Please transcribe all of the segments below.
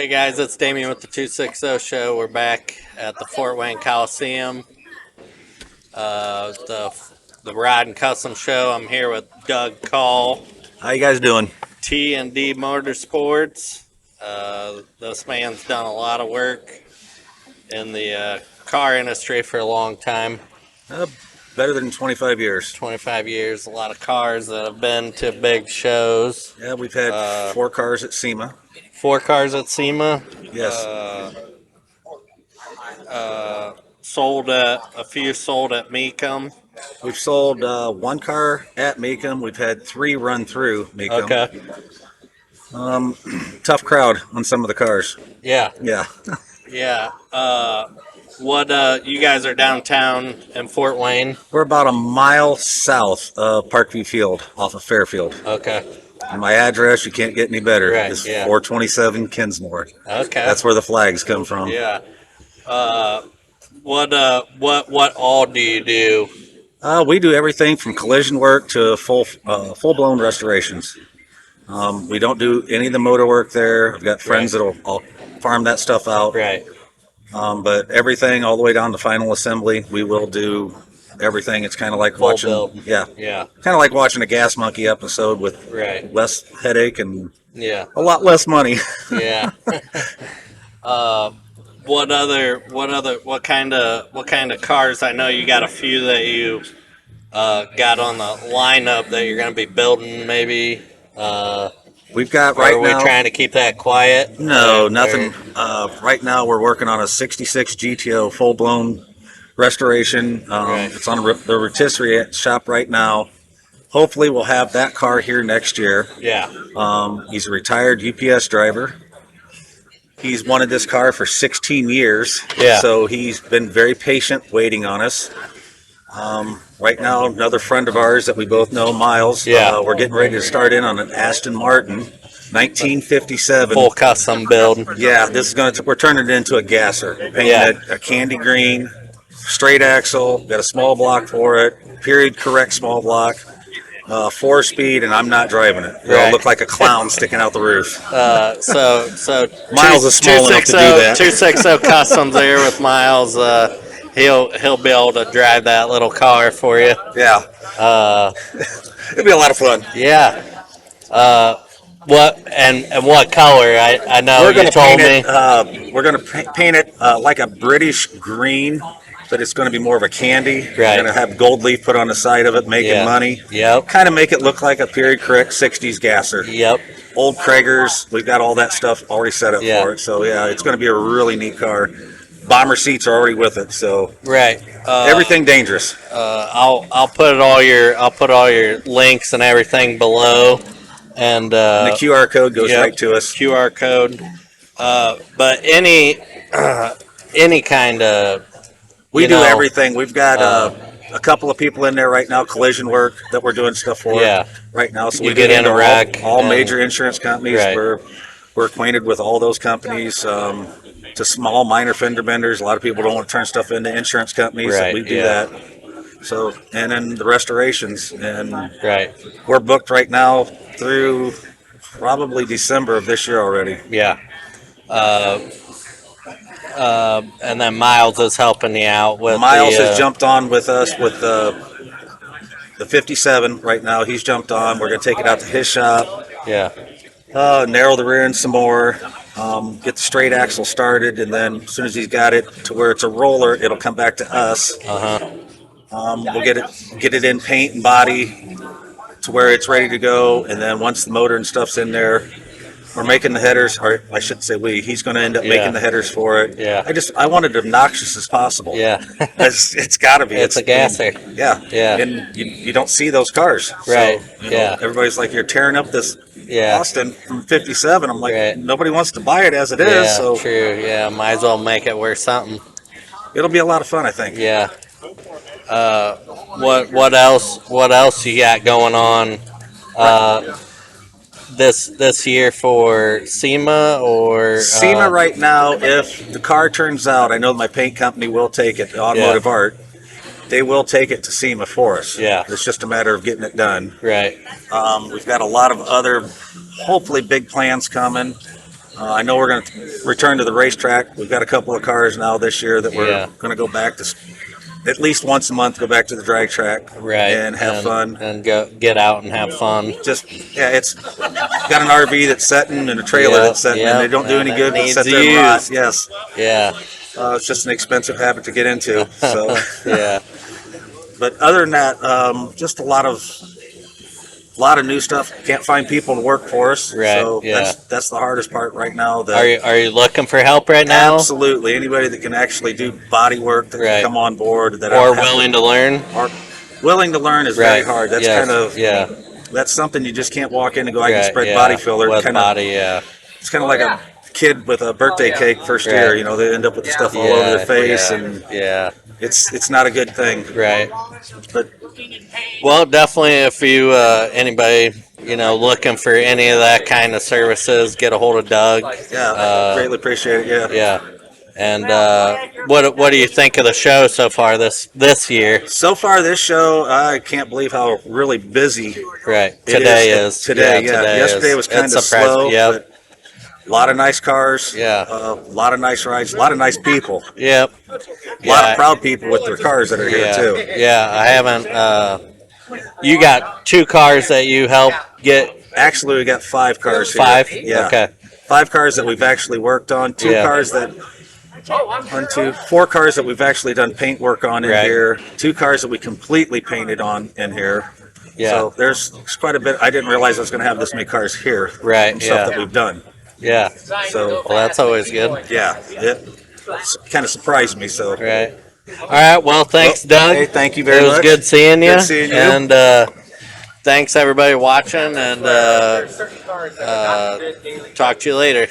Hey guys, it's Damien with the 260 Show. We're back at the Fort Wayne Coliseum, the Ride and Custom Show. I'm here with Doug Call, How you guys doing? T&D Motorsports. This man's done a lot of work in the car industry for a long time, Uh, Better than 25 years. 25 years. A lot of cars that have been to big shows. Yeah, we've had Uh, 4 cars at SEMA. 4 cars at SEMA. Yes. Sold a few sold at Mecum. We've sold 1 car at Mecum. We've had 3 run through Mecum. Okay. Tough crowd on some of the cars. Yeah. Yeah. Yeah. What you guys are downtown in Fort Wayne? We're about a mile south of Parkview Field off of Fairfield. Okay. And my address, you can't get any better. Right, It's yeah. 427 Kinsmore. Okay. That's where the flags come from. Yeah. What all do you do? We do everything from collision work to full-blown restorations. We don't do any of the motor work there. I've got friends that'll farm that stuff out. Right. But everything all the way down to final assembly, we will do everything. It's kind of like Full watching, build. yeah, Yeah. kind of like watching a Gas Monkey episode with Right. less headache and Yeah. a lot less money. Yeah. What kind of cars? I know you got a few that you got on the lineup that you're going to be building, maybe. We've got Or right are we now. trying to keep that quiet? No, Or- nothing. Right now, we're working on a '66 GTO full-blown restoration. Right. It's on the rotisserie shop right now. Hopefully, we'll have that car here next year. Yeah. He's a retired UPS driver. He's wanted this car for 16 years. Yeah. So he's been very patient waiting on us. Right now, another friend of ours that we both know, Miles. Yeah. We're getting ready to start in on an Aston Martin, 1957. Full custom build. Yeah, this is we're turning it into a gasser. Painting Yeah. a candy green, straight axle, got a small block for it, period correct small block, 4-speed, and I'm not driving it. It'll Right. look like a clown sticking out the roof. So Miles is small enough to do that. 260 Customs there with Miles. He'll be able to drive that little car for you. Yeah, it'll be a lot of fun. Yeah. What color? I know We're you gonna told paint me. it. We're gonna paint it like a British green, but it's going to be more of a candy. Right. We're going to have gold leaf put on the side of it, making Yeah. money. Yep. Kind of make it look like a period correct '60s gasser. Yep. Old Kragers, we've got all that stuff already set up Yeah. for it. So yeah, it's going to be a really neat car. Bomber seats are already with it, so Right. everything dangerous. I'll put all your links and everything below, and And the QR code goes yep. right to us. QR code. But any kind of We you do know, everything. We've got a couple of people in there right now, collision work that we're doing stuff for Yeah. right now. So You we get in a all- wreck all and- major insurance companies. Right. We're acquainted with all those companies. To small minor fender benders, a lot of people don't want to turn stuff into insurance companies. So Right, we do yeah. that. So and then the restorations, and right. we're booked right now through probably December of this year already. Yeah. And then Miles is helping you out with Miles the, has jumped on with us with the 57 right now. He's jumped on. We're going to take it out to his shop, Yeah. narrow the rear end some more, get the straight axle started, and then as soon as he's got it to where it's a roller, it'll come back to us. We'll get it in paint and body to where it's ready to go, and then once the motor and stuff's in there, we're making the headers, or I shouldn't say we. He's going to end up Yeah. making the headers for it. Yeah. I want it obnoxious as possible. Yeah. It's got to be. It's a gasser. Yeah. Yeah. And you don't see those cars. Right. So, you know, Yeah. everybody's like, you're tearing up this Yeah. Austin from 57. I'm like, Right. nobody wants to buy it as it is. Yeah. So True. Yeah. Might as well make it worth something. it'll be a lot of fun, I think. Yeah. What else you got going on? This year for SEMA or SEMA right now, if the car turns out, I know my paint company will take it, Automotive Art. They will take it to SEMA for us. Yeah. It's just a matter of getting it done. Right. We've got a lot of other, hopefully, big plans coming. I know we're going to return to the racetrack. We've got a couple of cars now this year that we're Yeah. going to go back to at least once a month, go back to the drag track Right. and have fun. And go get out and have fun. Just, yeah, it's got an RV that's setting and a trailer that's setting, and they don't do any and it good but needs sit there and rot. used. Yes. Yeah. It's just an expensive habit to get into. So, Yeah. but other than that, just a lot of new stuff. Can't find people to work for us. Right, So yeah. that's the hardest part right now. Are you looking for help right now? Absolutely. Anybody that can actually do body work that Right. can come on board that Or willing to learn? or willing to learn is very hard. That's Yes. kind of Yeah. that's something you just can't walk in and go, I can Right, spread yeah. body filler. With Kind body, of, it's kind of like a kid with a birthday cake first year. Right. You know, they end up with the stuff all over their face, and yeah. it's not a good thing. Right. But Well, definitely, if you anybody looking for any of that kind of services, get a hold of Doug. yeah, greatly appreciate it. Yeah. Yeah. And what do you think of the show so far this year? So far, this show, I can't believe how really busy Right. it Today is. Today, yeah. Yesterday was kind of slow. Yep. But a lot of nice cars. Yeah. A lot of nice rides. A lot of nice people. Yep. A lot of proud people with their cars that are here too. Yeah. I haven't. You got 2 cars that you helped get. Actually, we got 5 cars here. 5. Yeah. Okay. 5 cars that we've actually worked on. 2 cars that. 4 cars that we've actually done paint work on in here. 2 cars that we completely painted on in here. Yeah. So there's quite a bit. I didn't realize I was going to have this many cars here. Right. And stuff that we've done. Yeah. So well, that's always good. Yeah, it kind of surprised me. So right. All right. Well, thanks, Doug. Hey, thank you very much. It was good seeing you. Good seeing you. And thanks everybody watching. And talk to you later.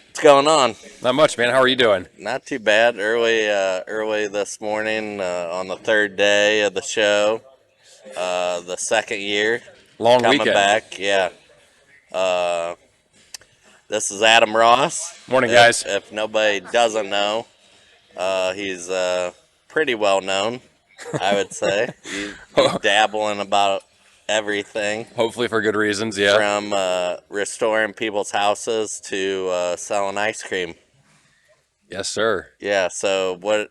What's going on? Not much, man. How are you doing? Not too bad. Early this morning on the 3rd day of the show, the 2nd year. Long coming weekend. back. Yeah. This is Adam Ross. Morning, guys. If nobody doesn't know, he's pretty well known, I would say. He's dabbling about everything. Hopefully for good reasons, yeah. From restoring people's houses to selling ice cream. Yes, sir. Yeah. So what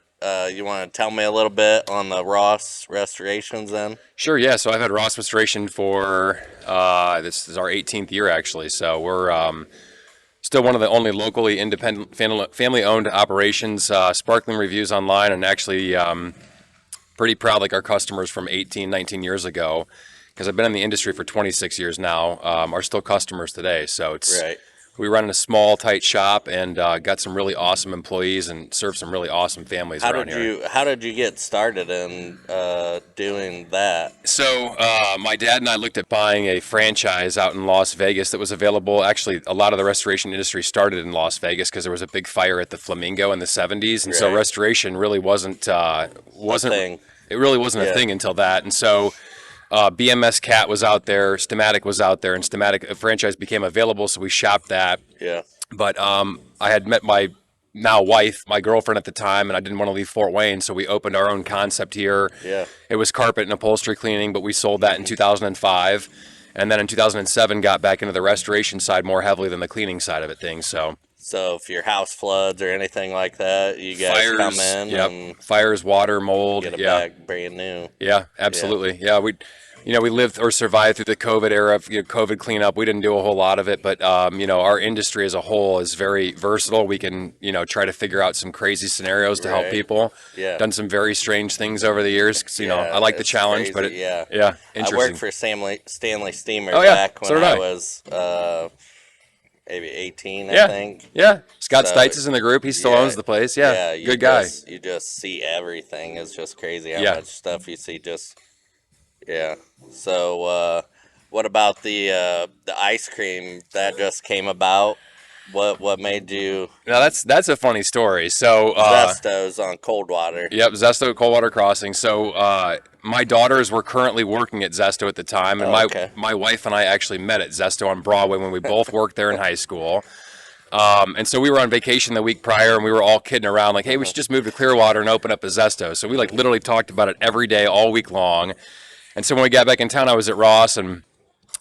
you want to tell me a little bit on the Ross restorations then? Sure, yeah. So I've had Ross Restoration for this is our 18th year actually. So we're still one of the only locally independent family-owned operations. Sparkling reviews online, and actually pretty proud, like our customers from 18, 19 years ago, because I've been in the industry for 26 years now, are still customers today. So it's Right. we run a small, tight shop, and got some really awesome employees and serve some really awesome families around here. How did you get started in doing that? So, my dad and I looked at buying a franchise out in Las Vegas that was available. Actually, a lot of the restoration industry started in Las Vegas because there was a big fire at the Flamingo in the 70s, and so Right. restoration really wasn't thing. it really wasn't a Yeah. thing until that. And so, BMS Cat was out there, Stamatic was out there, and Stamatic franchise became available, so we shopped that. Yeah. But I had met my now wife, my girlfriend at the time, and I didn't want to leave Fort Wayne, so we opened our own concept here. Yeah. It was carpet and upholstery cleaning, but we sold that in 2005, and then in 2007 got back into the restoration side more heavily than the cleaning side of it things. So So if your house floods or anything like that, you guys fires, come in yep, and fires, water, mold, get it yeah, back brand new. yeah, absolutely, yeah. We lived or survived through the COVID era, COVID cleanup. We didn't do a whole lot of it, but our industry as a whole is very versatile. We can, try to figure out some crazy scenarios to help Right. people. Yeah. Done some very strange things over the years. 'Cause, Yeah, I like the it's challenge, but crazy, yeah. yeah, I interesting. worked for Stanley Steamer Oh, yeah. back when So did I. was maybe 18, I Yeah, think. yeah. Scott So, Stites is in the group. He still yeah, owns the place. Yeah, you good guy. you just see everything. It's just crazy how Yeah. much stuff you see. Yeah. So, what about the ice cream that just came about? What made you Now that's a funny story. So Zestos on Coldwater? yep, Zesto Coldwater Crossing. So my daughters were currently working at Zesto at the time, and Oh, okay. my wife and I actually met at Zesto on Broadway when we both worked there in high school. And so we were on vacation the week prior, and we were all kidding around, like, "Hey, we should just move to Clearwater and open up a Zesto." So we like literally talked about it every day, all week long. And so when we got back in town, I was at Ross, and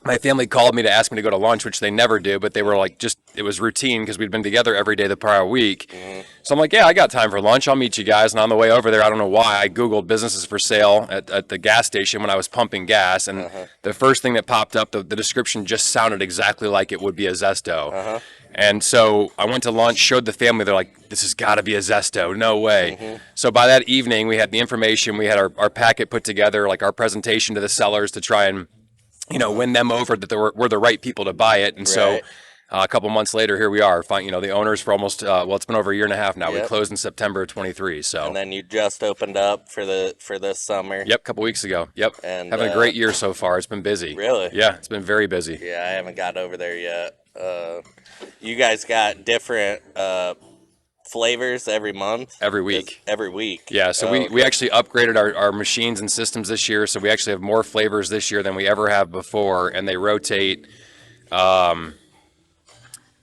my family called me to ask me to go to lunch, which they never do, but they were like, it was routine because we'd been together every day the prior week. So I'm like, yeah, I got time for lunch. I'll meet you guys. And on the way over there, I don't know why, I Googled businesses for sale at the gas station when I was pumping gas. And the first thing that popped up, the description just sounded exactly like it would be a Zesto. And so I went to lunch, showed the family. They're like, this has got to be a Zesto. No way. So by that evening, we had the information. We had our packet put together, like our presentation to the sellers to try and win them over that we're the right people to buy it. And so Right. a couple months later, here we are. The owners for almost, it's been over a year and a half now. We Yep. closed in September of 23. So, And then you just opened up for this summer. yep, a couple weeks ago. Yep. And, having a great year so far. It's been busy. Really? Yeah, it's been very busy. Yeah, I haven't got over there yet. You guys got different flavors every month? Every week. Every week. Yeah, so Oh, we actually upgraded our machines and systems this year. So we actually have more flavors this year than we ever have before. And they rotate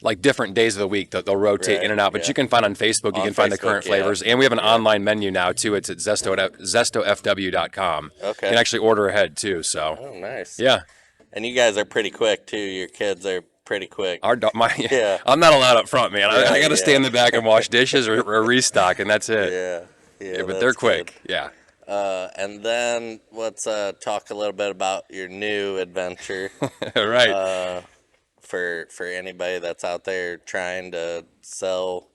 like different days of the week. They'll rotate Right, in and out. But yeah. you can find on Facebook, you On can find the Facebook, current yeah. flavors. And we have an online menu now, too. It's at zestofw.com. Okay. You can actually order ahead, too. So, Oh, nice. yeah. And you guys are pretty quick too. Your kids are pretty quick. Yeah. I'm not allowed up front, man. I got to Yeah. stay in the back and wash dishes or restock, and that's it. Yeah. Yeah, but that's they're good. quick. Yeah. And then let's talk a little bit about your new adventure. Right. For anybody that's out there trying to sell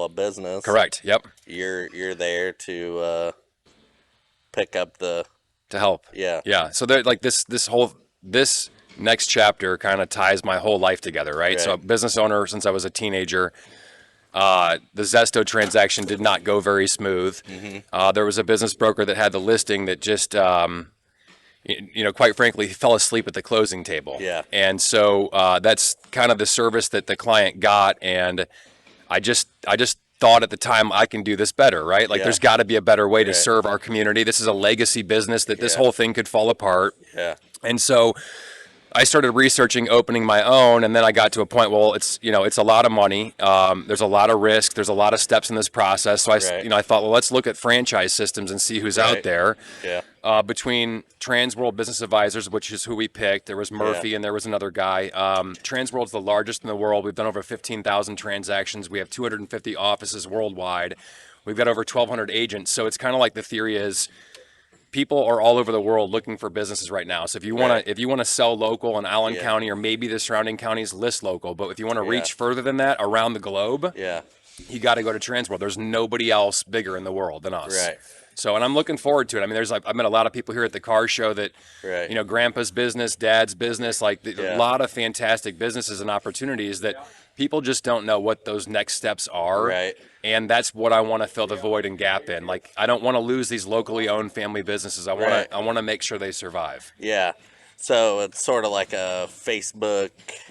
a business. Correct. Yep. You're there to pick up the To help. yeah. Yeah. So they're like this next chapter kind of ties my whole life together, right? So, Right. a business owner since I was a teenager. The Zesto transaction did not go very smooth. There was a business broker that had the listing that just, quite frankly, fell asleep at the closing table. Yeah. And so that's kind of the service that the client got, and I just thought at the time I can do this better, right? Like Yeah. there's got to be a better way to Right. serve our community. This is a legacy business that this Yeah. whole thing could fall apart. Yeah. And so I started researching opening my own, and then I got to a point, well, it's a lot of money. There's a lot of risk. There's a lot of steps in this process. So Right. I thought, well, let's look at franchise systems and see who's out Right. there. Yeah. Between Transworld Business Advisors, which is who we picked, there was Murphy and there was another guy. Transworld's the largest in the world. We've done over 15,000 transactions. We have 250 offices worldwide. We've got over 1,200 agents. So it's kind of like the theory is people are all over the world looking for businesses right now. So if you want to sell local in Allen County or maybe the surrounding counties, list local. But if you want to reach further than that around the globe, you got to go to Transworld. There's nobody else bigger in the world than us. Right. So, and I'm looking forward to it. I mean, I've met a lot of people here at the car show that, grandpa's business, dad's business, a lot of fantastic businesses and opportunities that people just don't know what those next steps are. Right. And that's what I want to fill the void and gap in. Like, I don't want to lose these locally owned family businesses. I want to make sure they survive. Yeah. So it's sort of like a Facebook,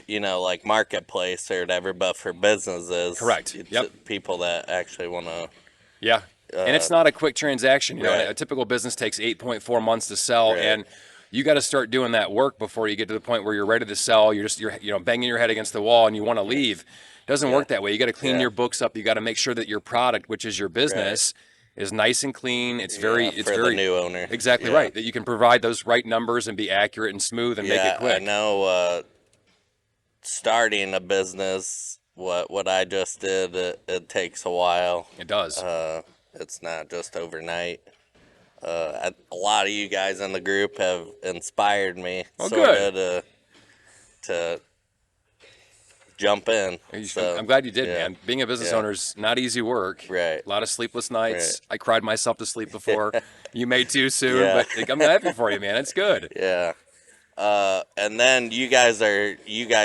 like marketplace or whatever, but for businesses. Correct. Yep. People that actually want to. Yeah. And it's not a quick transaction. A typical business takes 8.4 months to sell, and you got to start doing that work before you get to the point where you're ready to sell. You're banging your head against the wall and you want to leave. It doesn't work that way. You got to clean your books up. You got to make sure that your product, which is your business, is nice and clean. It's very the new owner. Exactly right. That you can provide those right numbers and be accurate and smooth and make it quick. I know. Starting a business, what I just did, it takes a while. It does. It's not just overnight. A lot of you guys in the group have inspired me to jump in. So, I'm glad you did, man. Being a business owner is not easy work. Right. A lot of sleepless nights. I cried myself to sleep before. You may too soon, but I'm happy for you, man. It's good. Yeah. And then you guys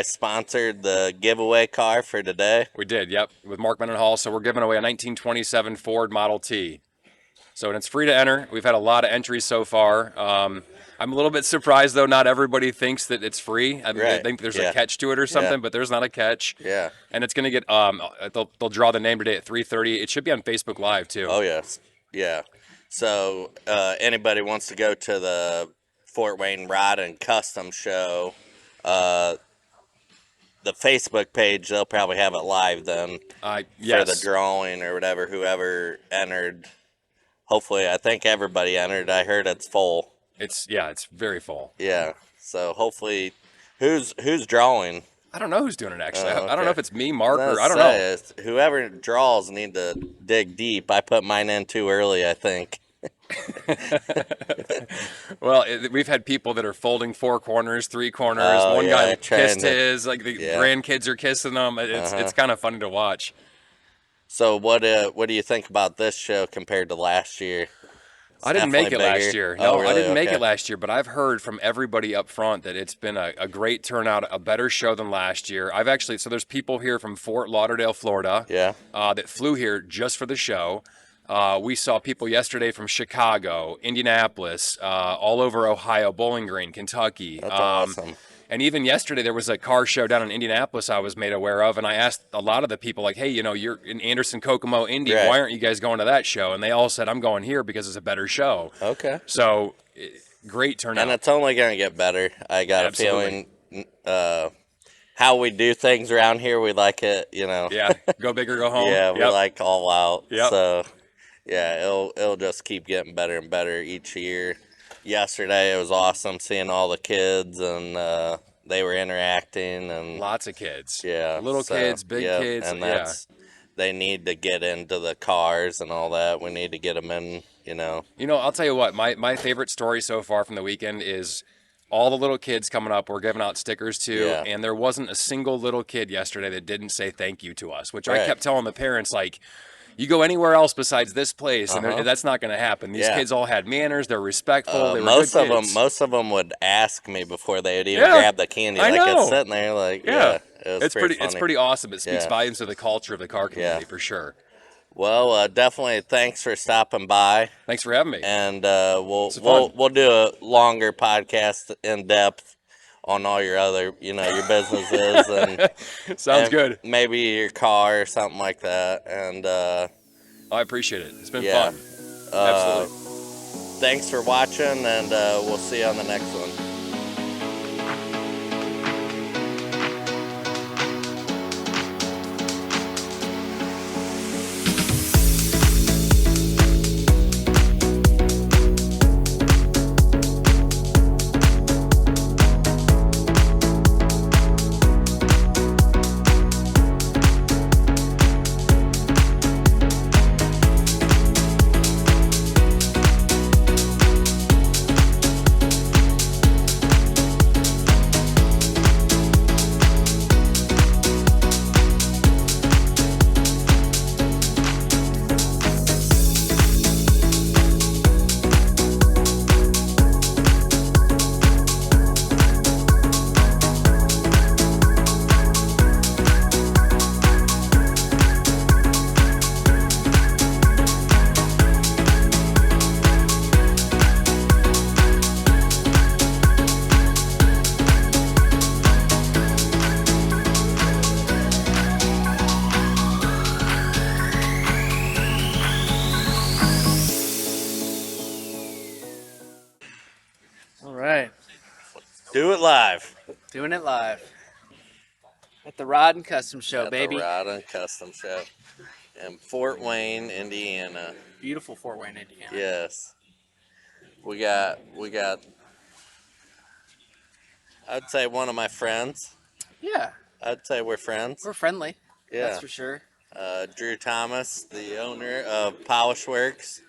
sponsored the giveaway car for today. We did, yep, with Mark Mendenhall. So we're giving away a 1927 Ford Model T. So, and it's free to enter. We've had a lot of entries so far. I'm a little bit surprised, though. Not everybody thinks that it's free. I mean, they think there's a catch to it or something, but there's not a catch. Yeah. And it's going to get, they'll draw the name today at 3:30. It should be on Facebook Live, too. Oh, yes. Yeah. So, anybody wants to go to the Fort Wayne Rod and Custom Show, the Facebook page, they'll probably have it live then for the drawing or whatever, whoever entered. Hopefully, I think everybody entered. I heard it's full. It's very full. Yeah. So hopefully, who's drawing? I don't know who's doing it, actually. I don't know if it's me, Mark, or I don't know. Whoever draws need to dig deep. I put mine in too early, I think. Well, we've had people that are folding 4 corners, 3 corners. One guy kissed his, like the grandkids are kissing them. It's kind of funny to watch. So what do you think about this show compared to last year? I didn't make it last year. No, really? I didn't make it last year, but I've heard from everybody up front that it's been a great turnout, a better show than last year. So there's people here from Fort Lauderdale, Florida, that flew here just for the show. We saw people yesterday from Chicago, Indianapolis, all over Ohio, Bowling Green, Kentucky. That's awesome. And even yesterday, there was a car show down in Indianapolis I was made aware of, and I asked a lot of the people, like, hey, you're in Anderson, Kokomo, Indy. Why aren't you guys going to that show? And they all said, I'm going here because it's a better show. Okay. So, great turnout. And it's only going to get better. I got a feeling how we do things around here, we like it, Yeah, go big or go home. Yeah, we like all out. Yep. So, yeah, it'll just keep getting better and better each year. Yesterday, it was awesome seeing all the kids, and they were interacting. And lots of kids. Yeah. Little kids, big kids. And they need to get into the cars and all that. We need to get them in, I'll tell you what, my favorite story so far from the weekend is all the little kids coming up. We're giving out stickers to, and there wasn't a single little kid yesterday that didn't say thank you to us, which I kept telling the parents, like, you go anywhere else besides this place, and that's not going to happen. These kids all had manners. They're respectful. They were most good of kids. Most of them would ask me before they would even grab the candy. I know. It's sitting there, like it's pretty. It's pretty awesome. It speaks volumes to the culture of the car community for sure. Well, definitely. Thanks for stopping by. Thanks for having me. And we'll do a longer podcast in depth on all your other, your businesses and sounds good. Maybe your car or something like that. And I appreciate it. It's been fun. Absolutely. Thanks for watching, and we'll see you on the next one. Do it live Doing it live at the Rod and Custom Show, at the baby. Rod and Custom Show in Fort Wayne, Indiana. Beautiful Fort Wayne, Indiana. Yes. We got I'd say one of my friends. Yeah, I'd say we're friends. we're friendly. That's Yeah. for sure. Drew Thomas, the owner of Polish Works.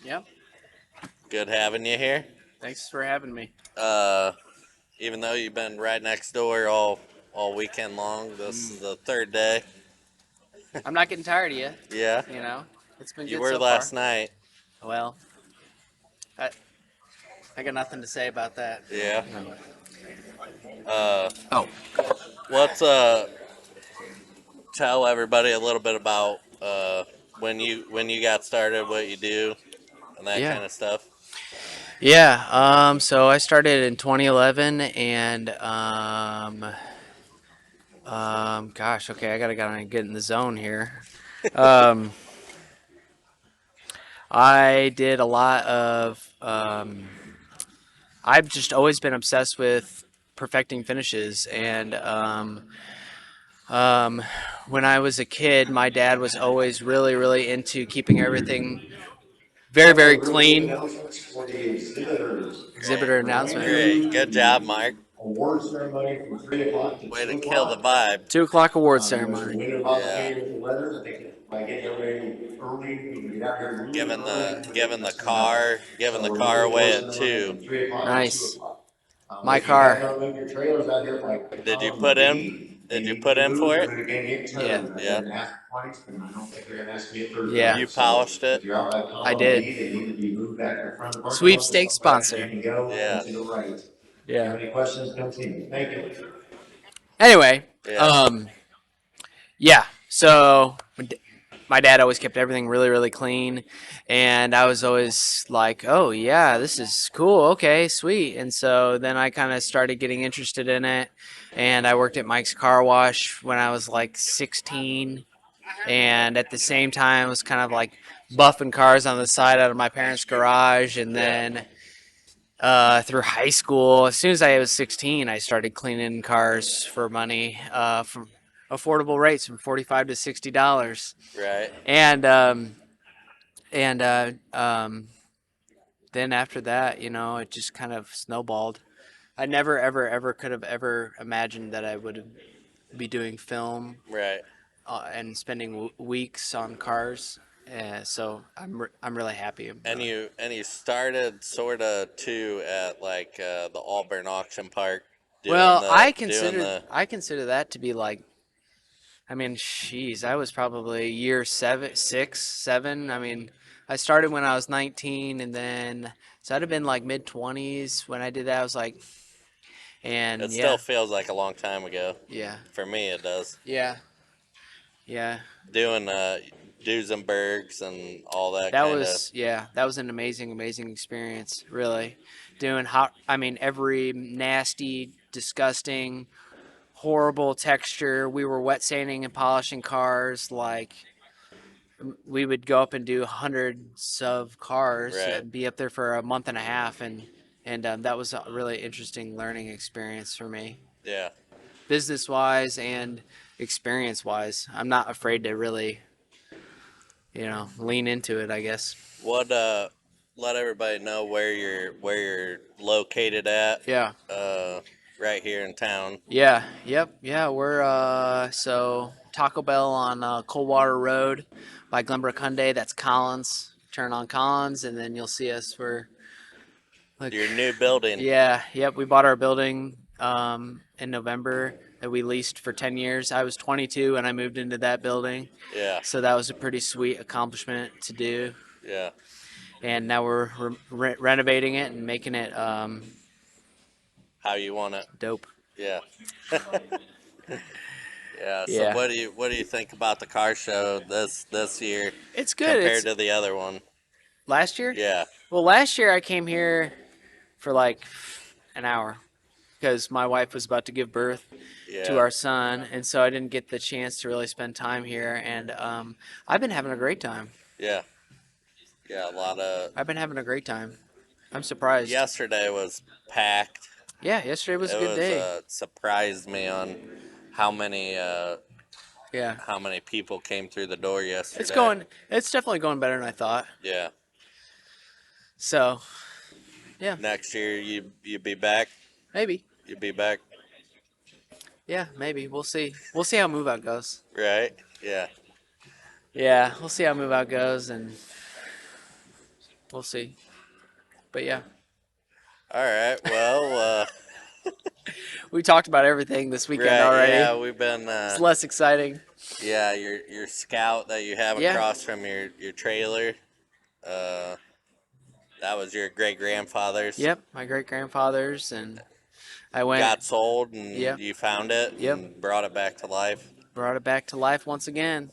Yep. Good having you here. Thanks for having me. Uh, even though you've been right next door all weekend long, this is the third day. I'm not getting tired of you. Yeah. You know, it's been You good were so last far. night. Well, I got nothing to say about that. Yeah. No. Uh, let's tell everybody a little bit about when you got started, what you do, and that Yeah. kind of stuff. Yeah. So I started in 2011, and gosh, okay, I gotta get in the zone here. Um, I did a lot of. I've just always been obsessed with perfecting finishes, and um, when I was a kid, my dad was always really, really into keeping everything very, very clean. Great. Exhibitor announcement. Great. Good job, Mark. Award ceremony from 3 o'clock to Way to 2 kill the o'clock. vibe. 2 o'clock award There was a ceremony. window of Yeah. opportunity with the weather. I think by getting everybody early, we can get out here really Giving early. the giving the That's enough. car giving So the we're car doing away award at ceremony 2. from 3 o'clock to 2 Nice. o'clock. My If you have car. not moved your trailers out here like Did you columns of put in? B, they Did you need to put be in for moved. They're it? going to get Yeah. towed. I've Yeah. been asked twice, and I don't think they're going to ask me a third Yeah. time. You So polished it. if you're out like I column did. B, they need to be moved back to the front of the parking lot. Sweepstakes You sponsor. can go Yeah. to the right. If you Yeah. have any questions, come see me. Thank you. Anyway, Yeah. yeah. So my dad always kept everything really, really clean, and I was always like, "Oh yeah, this is cool. Okay, sweet." And so then I kind of started getting interested in it, and I worked at Mike's Car Wash when I was like 16, and at the same time was kind of like buffing cars on the side out of my parents' garage, and Yeah. then through high school, as soon as I was 16, I started cleaning cars for money from affordable rates from $45 to $60, Right. and and then after that, it just kind of snowballed. I never, ever, ever could have ever imagined that I would be doing film Right. and spending weeks on cars. So I'm really happy about And it. you started sort of too at like the Auburn Auction Park doing Well, doing the I consider that to be like, I mean, jeez, I was probably year 7, 6, 7. I mean, I started when I was 19, and then so I'd have been like mid 20s when I did that. I was like, and it yeah, still feels like a long time ago. yeah, For me it does. yeah, yeah. Doing Duesenbergs and all that That kind of was that was an amazing, amazing experience. Really, doing hot. I mean, every nasty, disgusting, horrible texture. We were wet sanding and polishing cars. Like we would go up and do hundreds of cars right. and be up there for a month and a half, and that was a really interesting learning experience for me, Yeah. business wise and experience wise. I'm not afraid to really, lean into it, I guess. What let everybody know where you're located at Yeah. right here in town. Yeah. Yep. Yeah. We're so Taco Bell on Coldwater Road by Glenbrook Hyundai. That's Collins. Turn on Collins, and then you'll see us. We're like, Your new building. yeah. Yep. We bought our building in November that we leased for 10 years. I was 22 and I moved into that building, Yeah. so that was a pretty sweet accomplishment to do. Yeah. And now we're renovating it and making it How you want it. dope. Yeah. Yeah. So Yeah. what do you think about the car show this year It's good. compared to the other one? Last year? Yeah. Well, last year I came here for like an hour because my wife was about to give birth Yeah. to our son, and so I didn't get the chance to really spend time here. And I've been having a great time. Yeah. Yeah. A lot of I've been having a great time. I'm surprised. yesterday was packed. Yeah, yesterday was a It good was day. surprised me on how many Yeah. how many people came through the door It's yesterday. going. It's definitely going better than I thought. Yeah. So, yeah, Next year you be back. maybe. You be back. Yeah, maybe. We'll see. We'll see how move out goes. Right. Yeah. Yeah, we'll see how move out goes, and we'll see. But yeah, All right. Well. we talked about everything this weekend Right. already. Yeah. We've been. It's less exciting. Yeah. Your scout that you have Yeah. across from your trailer. Uh, that was your great grandfather's. Yep, my great grandfather's, and I went. Got sold and Yep. you found it Yep. and brought it back to life. Brought it back to life once again,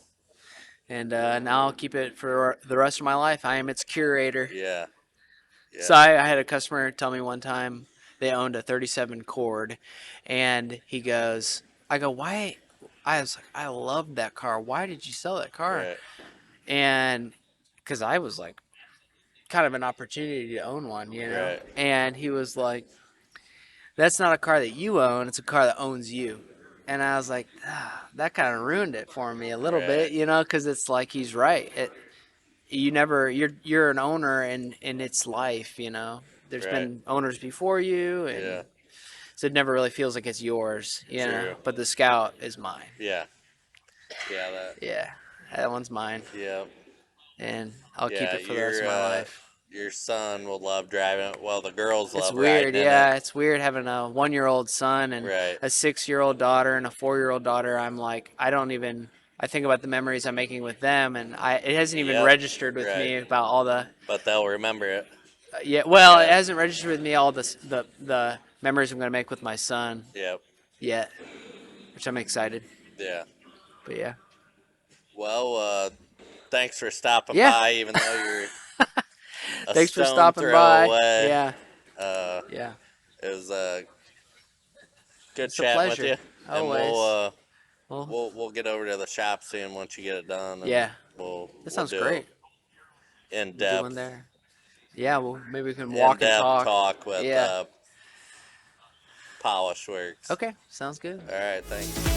and now I'll keep it for the rest of my life. I am its curator. Yeah. Yeah. So I had a customer tell me one time they owned a 37 Cord, and he goes, I go, why? I was like, I loved that car. Why did you sell that car? Right. And because I was like, kind of an opportunity to own one, you know? Right. And he was like, that's not a car that you own, it's a car that owns you. And I was like, that kind of ruined it for me a little Right. bit, you know, because it's like he's right. You're an owner in its life, you know. There's Right. been owners before you, and Yeah. so it never really feels like it's yours, you know. True. But the Scout is mine. Yeah. Yeah. That. Yeah, that one's mine, Yeah. and I'll keep Yeah. it for the rest of my life. Your son will love driving it. Well, the girls It's love weird, riding in yeah. it. It's weird having a 1-year-old son and Right. a 6-year-old daughter and a 4-year-old daughter. I'm like, I don't even. I think about the memories I'm making with them, and it hasn't even Yep. registered with Right. me about all the. But they'll remember it. Yeah, well, it Yeah. hasn't registered with me all the memories I'm gonna make with my son Yep. yet, which I'm excited. Yeah. But yeah, Well, thanks for stopping Yeah. by, even though you're a thanks for stone stopping throw by. away. Yeah, Uh, yeah, it was good it's a chatting with pleasure. you, and Always. Well, we'll get over to the shop soon once you get it done. And yeah, we'll that sounds do great. In We'll do one depth, there. Yeah, well, maybe we can in walk and depth talk. talk with Yeah. Polish Works. Okay, sounds good. All right, thanks.